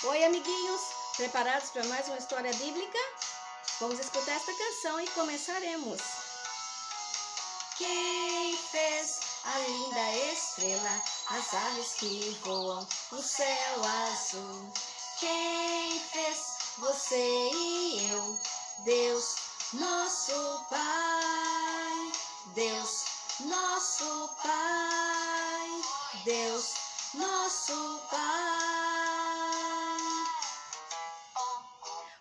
Oi, amiguinhos! Preparados para mais uma história bíblica? Vamos escutar esta canção e começaremos. Quem fez a linda estrela, as aves que voam, o céu azul? Quem fez você e eu? Deus, nosso Pai. Deus, nosso Pai. Deus, nosso Pai.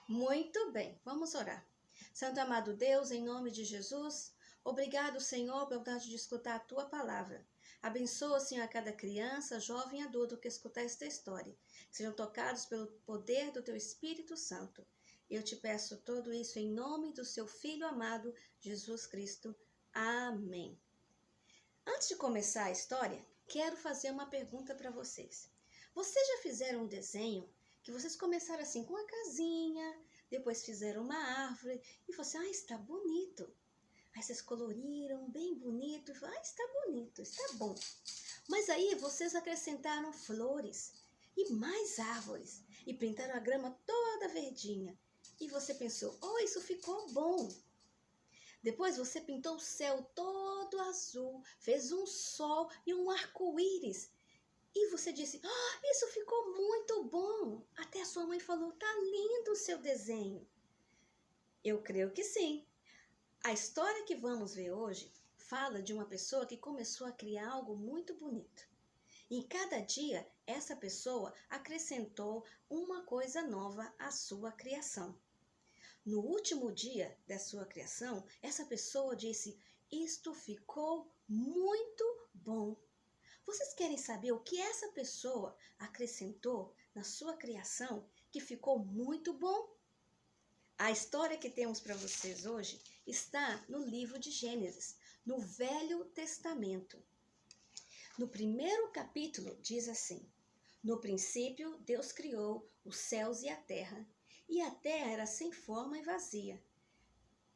Muito bem, vamos orar. Santo amado Deus, em nome de Jesus, obrigado, Senhor, pela oportunidade de escutar a Tua palavra. Abençoa, Senhor, a cada criança, jovem e adulto que escutar esta história. Sejam tocados pelo poder do Teu Espírito Santo. Eu te peço tudo isso em nome do Seu Filho amado, Jesus Cristo. Amém. Antes de começar a história, quero fazer uma pergunta para vocês. Vocês já fizeram um desenho que vocês começaram assim com uma casinha, depois fizeram uma árvore e você, está bonito. Aí vocês coloriram bem bonito e falaram, está bonito, está bom. Mas aí vocês acrescentaram flores e mais árvores e pintaram a grama toda verdinha. E você pensou, isso ficou bom. Depois você pintou o céu todo azul, fez um sol e um arco-íris. E você disse, isso ficou muito bom. Até a sua mãe falou, tá lindo o seu desenho. Eu creio que sim. A história que vamos ver hoje fala de uma pessoa que começou a criar algo muito bonito. E cada dia, essa pessoa acrescentou uma coisa nova à sua criação. No último dia da sua criação, essa pessoa disse, isto ficou muito bom. Vocês querem saber o que essa pessoa acrescentou na sua criação que ficou muito bom? A história que temos para vocês hoje está no livro de Gênesis, no Velho Testamento. No primeiro capítulo diz assim, no princípio Deus criou os céus e a terra era sem forma e vazia.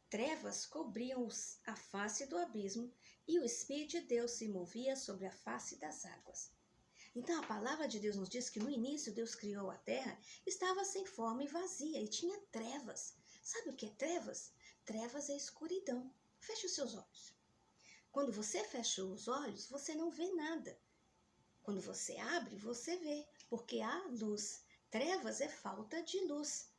Trevas cobriam a face do abismo e o Espírito de Deus se movia sobre a face das águas. Então a palavra de Deus nos diz que no início Deus criou a terra, estava sem forma e vazia e tinha trevas. Sabe o que é trevas? Trevas é escuridão. Feche os seus olhos. Quando você fecha os olhos, você não vê nada. Quando você abre, você vê, porque há luz. Trevas é falta de luz.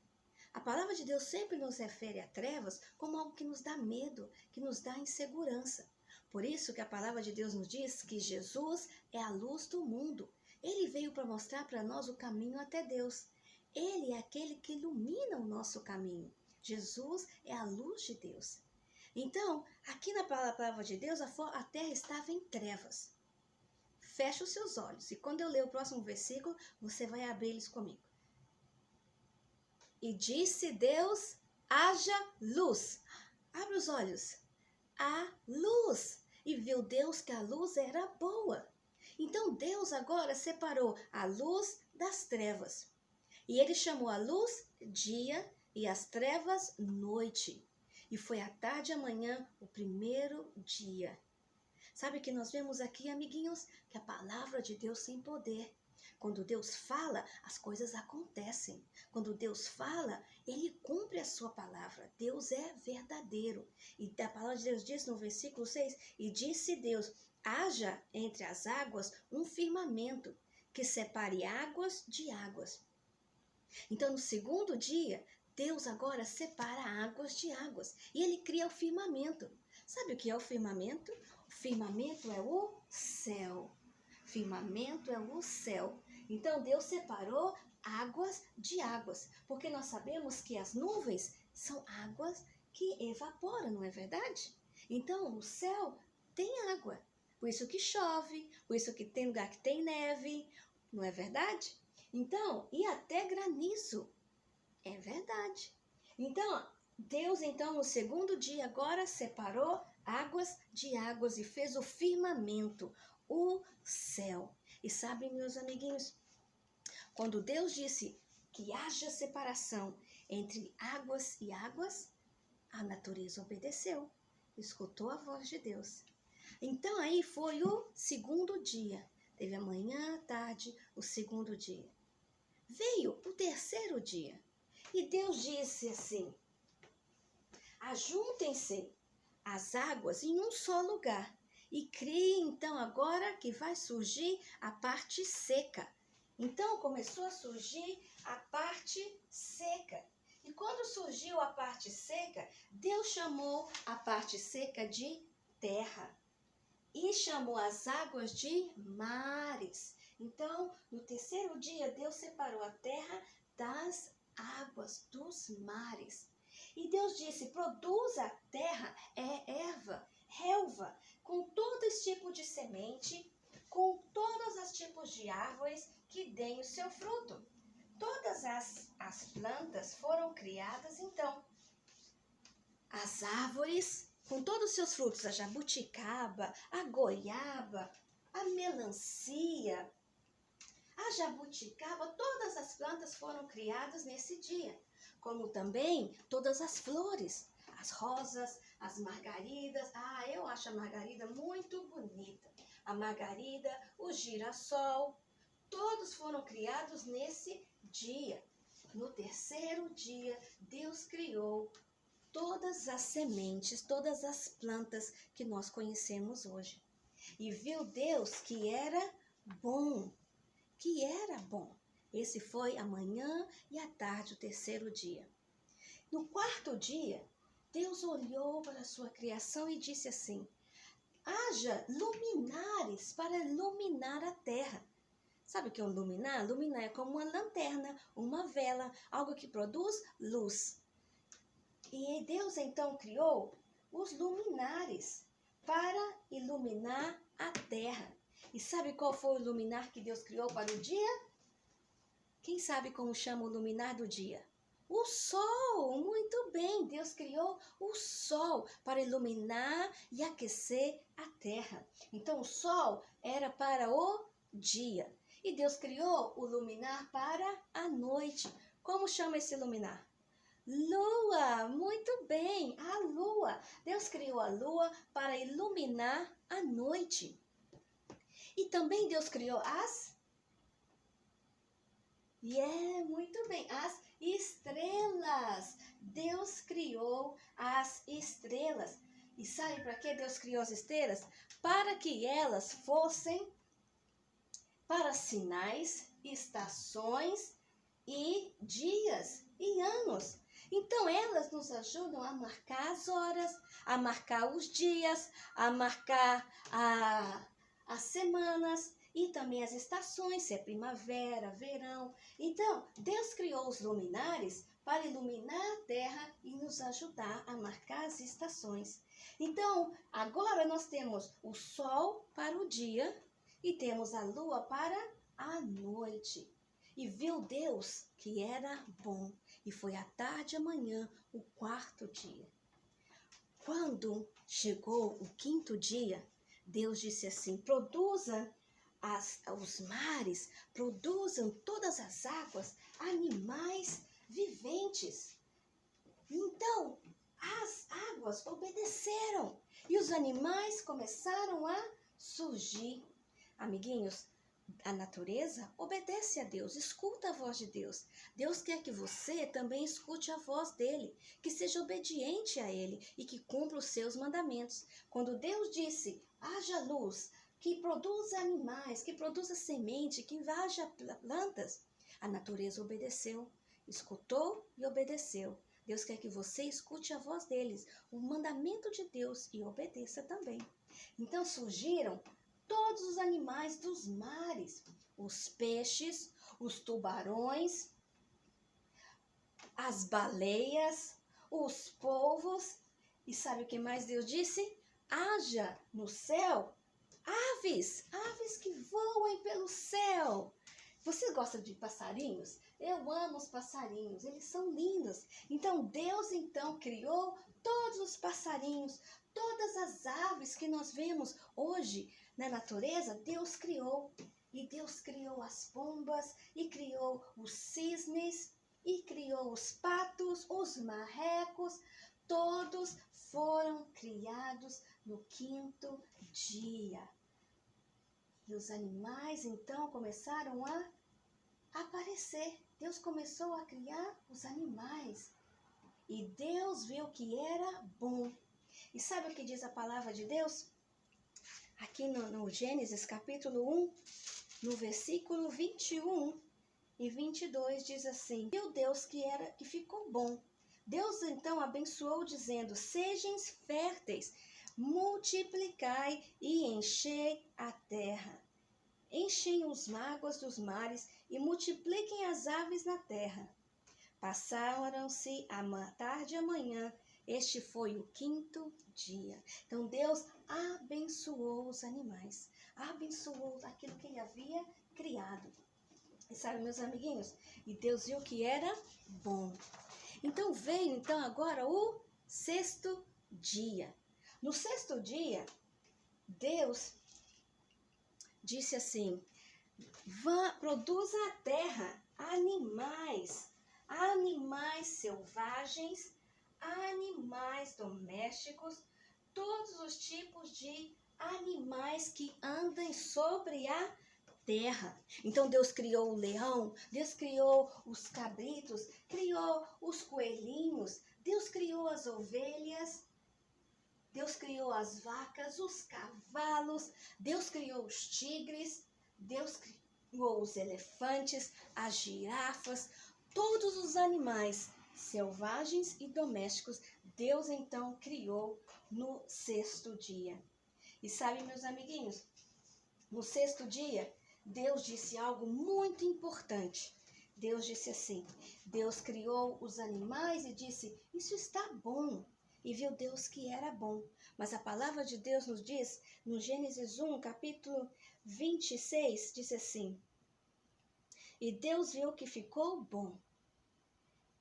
A palavra de Deus sempre nos refere a trevas como algo que nos dá medo, que nos dá insegurança. Por isso que a palavra de Deus nos diz que Jesus é a luz do mundo. Ele veio para mostrar para nós o caminho até Deus. Ele é aquele que ilumina o nosso caminho. Jesus é a luz de Deus. Então, aqui na palavra de Deus, a terra estava em trevas. Feche os seus olhos e quando eu ler o próximo versículo, você vai abrir eles comigo. E disse Deus, haja luz. Abre os olhos. Há luz. E viu Deus que a luz era boa. Então Deus agora separou a luz das trevas. E ele chamou a luz dia e as trevas noite. E foi à tarde e à manhã o primeiro dia. Sabe que nós vemos aqui, amiguinhos, que a palavra de Deus tem poder. Quando Deus fala, as coisas acontecem. Quando Deus fala, Ele cumpre a sua palavra. Deus é verdadeiro. E a palavra de Deus diz no versículo 6, e disse Deus, haja entre as águas um firmamento que separe águas de águas. Então, no segundo dia, Deus agora separa águas de águas. E Ele cria o firmamento. Sabe o que é o firmamento? O firmamento é o céu. Firmamento é o céu. Então Deus separou águas de águas, porque nós sabemos que as nuvens são águas que evaporam, não é verdade? Então o céu tem água, por isso que chove, por isso que tem lugar que tem neve, não é verdade? Então, e até granizo, é verdade. Então, Deus no segundo dia agora separou águas de águas e fez o firmamento, o céu. E sabe, meus amiguinhos, quando Deus disse que haja separação entre águas e águas, a natureza obedeceu, escutou a voz de Deus. Então aí foi o segundo dia. Teve a manhã, a tarde, o segundo dia. veio o terceiro dia. E Deus disse assim: ajuntem-se as águas em um só lugar. E crie então agora que vai surgir a parte seca. Então começou a surgir a parte seca. E quando surgiu a parte seca, Deus chamou a parte seca de terra. E chamou as águas de mares. Então, no terceiro dia, Deus separou a terra das águas dos mares. E Deus disse: produza a terra relva, com todo esse tipo de semente, com todos os tipos de árvores que deem o seu fruto. Todas as plantas foram criadas, então. As árvores, com todos os seus frutos, a jabuticaba, a goiaba, a melancia, a jabuticaba, todas as plantas foram criadas nesse dia. Como também todas as flores, as rosas, as margaridas. Eu acho a margarida muito bonita. A margarida, o girassol, todos foram criados nesse dia. No terceiro dia, Deus criou todas as sementes, todas as plantas que nós conhecemos hoje. E viu Deus que era bom, que era bom. Esse foi a manhã e a tarde, o terceiro dia. No quarto dia, Deus olhou para a sua criação e disse assim: haja luminares para iluminar a terra. Sabe o que é um luminar? Luminar é como uma lanterna, uma vela, algo que produz luz. E Deus então criou os luminares para iluminar a terra. E sabe qual foi o luminar que Deus criou para o dia? Quem sabe como chama o luminar do dia? O sol! Muito bem! Deus criou o sol para iluminar e aquecer a terra. Então o sol era para o dia. E Deus criou o luminar para a noite. Como chama esse luminar? Lua, muito bem, a lua. Deus criou a lua para iluminar a noite. E também Deus criou muito bem, as estrelas. Deus criou as estrelas. E sabe para que Deus criou as estrelas? Para que elas fossem para sinais, estações e dias e anos. Então, elas nos ajudam a marcar as horas, a marcar os dias, a marcar as semanas e também as estações, se é primavera, verão. Então, Deus criou os luminares para iluminar a terra e nos ajudar a marcar as estações. Então, agora nós temos o sol para o dia e temos a lua para a noite. E viu Deus que era bom. E foi à tarde e amanhã, o quarto dia. Quando chegou o quinto dia, Deus disse assim: produzam os mares, produzam todas as águas, animais viventes. Então, as águas obedeceram e os animais começaram a surgir. Amiguinhos, a natureza obedece a Deus, escuta a voz de Deus. Deus quer que você também escute a voz dele, que seja obediente a ele e que cumpra os seus mandamentos. Quando Deus disse: haja luz, que produza animais, que produza semente, que haja plantas, a natureza obedeceu, escutou e obedeceu. Deus quer que você escute a voz deles, o mandamento de Deus, e obedeça também. Então surgiram todos os animais dos mares, os peixes, os tubarões, as baleias, os polvos. E sabe o que mais Deus disse? Haja no céu aves que voam pelo céu. Você gosta de passarinhos? Eu amo os passarinhos, eles são lindos. Então Deus criou todos os passarinhos, todas as aves que nós vemos hoje na natureza, Deus criou. E Deus criou as pombas, e criou os cisnes, e criou os patos, os marrecos. Todos foram criados no quinto dia. E os animais então começaram a aparecer. Deus começou a criar os animais. E Deus viu que era bom. E sabe o que diz a palavra de Deus? Aqui no Gênesis capítulo 1, no versículo 21 e 22 diz assim: viu Deus que ficou bom. Deus então abençoou dizendo: sejam férteis, multiplicai e enchei a terra. Enchem os águas dos mares e multipliquem as aves na terra. Passaram-se a tarde e a manhã. Este foi o 5º dia. Então Deus abençoou os animais, abençoou aquilo que ele havia criado. E sabe, meus amiguinhos, e Deus viu que era bom. Então veio agora o 6º dia. No 6º dia, Deus disse assim: produza a terra animais selvagens, animais domésticos, todos os tipos de animais que andem sobre a terra. Então Deus criou o leão, Deus criou os cabritos, criou os coelhinhos, Deus criou as ovelhas, Deus criou as vacas, os cavalos, Deus criou os tigres, Deus criou os elefantes, as girafas, todos os animais selvagens e domésticos. Deus então criou no 6º dia. E sabe, meus amiguinhos, no 6º dia, Deus disse algo muito importante. Deus disse assim: Deus criou os animais e disse: isso está bom. E viu Deus que era bom. Mas a palavra de Deus nos diz, no Gênesis 1, capítulo 26, diz assim: e Deus viu que ficou bom.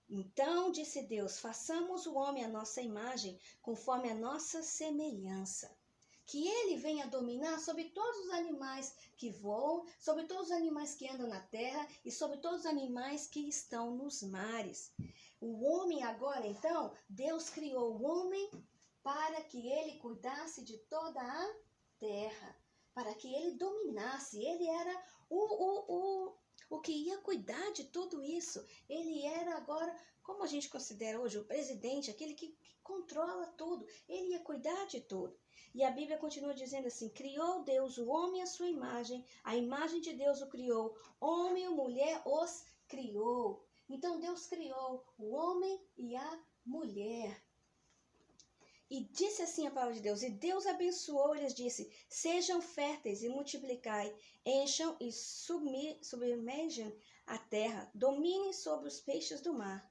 Então disse Deus: façamos o homem à nossa imagem, conforme a nossa semelhança. Que ele venha dominar sobre todos os animais que voam, sobre todos os animais que andam na terra e sobre todos os animais que estão nos mares. O homem agora, então, Deus criou o homem para que ele cuidasse de toda a terra, para que ele dominasse. Ele era o que ia cuidar de tudo isso. Ele era agora, como a gente considera hoje, o presidente, aquele que controla tudo. Ele ia cuidar de tudo. E a Bíblia continua dizendo assim: criou Deus o homem à sua imagem, a imagem de Deus o criou, homem e mulher os criou. Então Deus criou o homem e a mulher. E disse assim a palavra de Deus: e Deus abençoou e lhes disse: sejam férteis e multiplicai, encham e submerjam a terra, dominem sobre os peixes do mar.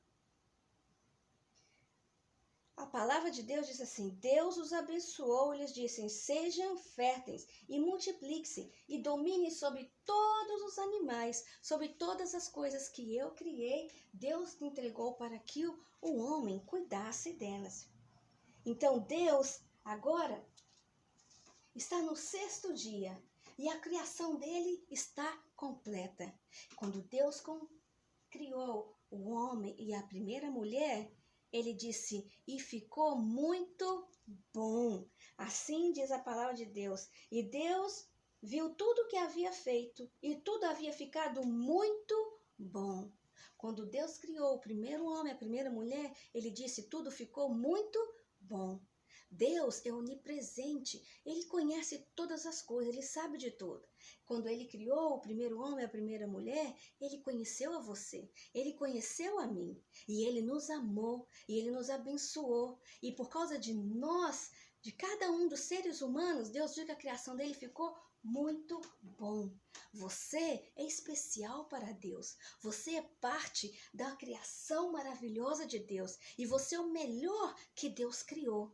A palavra de Deus diz assim: Deus os abençoou e lhes disse: sejam férteis e multipliquem-se e dominem sobre todos os animais, sobre todas as coisas que eu criei. Deus entregou para que o homem cuidasse delas. Então Deus agora está no 6º dia e a criação dele está completa. Quando Deus criou o homem e a primeira mulher, ele disse: e ficou muito bom. Assim diz a palavra de Deus. E Deus viu tudo o que havia feito e tudo havia ficado muito bom. Quando Deus criou o primeiro homem, a primeira mulher, ele disse: tudo ficou muito bom. Deus é onipresente, ele conhece todas as coisas, ele sabe de tudo. Quando ele criou o primeiro homem, a primeira mulher, ele conheceu a você, ele conheceu a mim, e ele nos amou, e ele nos abençoou. E por causa de nós, de cada um dos seres humanos, Deus viu que a criação dele ficou muito bom. Você é especial para Deus. Você é parte da criação maravilhosa de Deus. E você é o melhor que Deus criou.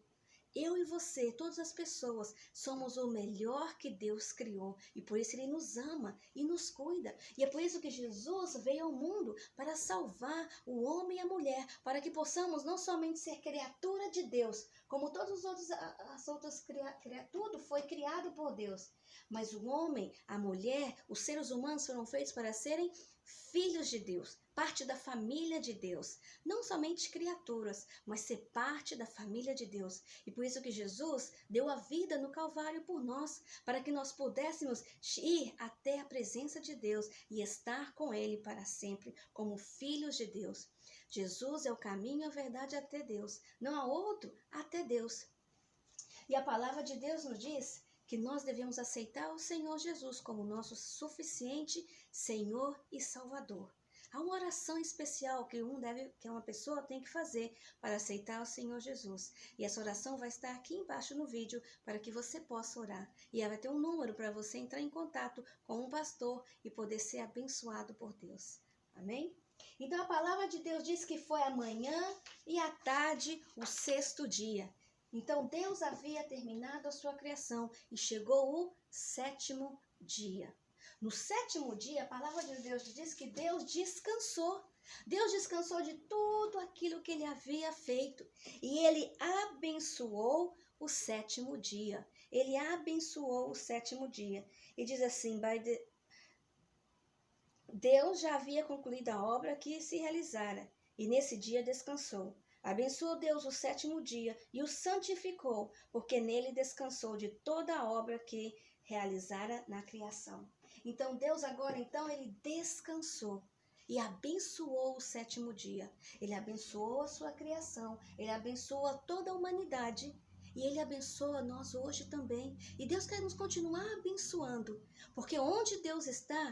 Eu e você, todas as pessoas, somos o melhor que Deus criou. E por isso Ele nos ama e nos cuida. E é por isso que Jesus veio ao mundo para salvar o homem e a mulher. Para que possamos não somente ser criatura de Deus, como todas as outras criaturas, tudo foi criado por Deus. Mas o homem, a mulher, os seres humanos foram feitos para serem filhos de Deus, parte da família de Deus. Não somente criaturas, mas ser parte da família de Deus. E por por isso que Jesus deu a vida no Calvário por nós, para que nós pudéssemos ir até a presença de Deus e estar com Ele para sempre, como filhos de Deus. Jesus é o caminho e a verdade até Deus. Não há outro até Deus. E a palavra de Deus nos diz que nós devemos aceitar o Senhor Jesus como nosso suficiente Senhor e Salvador. Há uma oração especial que uma pessoa tem que fazer para aceitar o Senhor Jesus. E essa oração vai estar aqui embaixo no vídeo para que você possa orar. E ela vai ter um número para você entrar em contato com um pastor e poder ser abençoado por Deus. Amém? Então a palavra de Deus diz que foi a manhã e a tarde o sexto dia. Então Deus havia terminado a sua criação e chegou o sétimo dia. No sétimo dia, a palavra de Deus diz que Deus descansou. Deus descansou de tudo aquilo que ele havia feito. E ele abençoou o sétimo dia. Ele abençoou o sétimo dia. E diz assim, Deus já havia concluído a obra que se realizara. E nesse dia descansou. Abençoou Deus o sétimo dia e o santificou, porque nele descansou de toda a obra que realizara na criação. Então Deus agora, ele descansou e abençoou o sétimo dia. Ele abençoou a sua criação, ele abençoa toda a humanidade e ele abençoa nós hoje também. E Deus quer nos continuar abençoando, porque onde Deus está,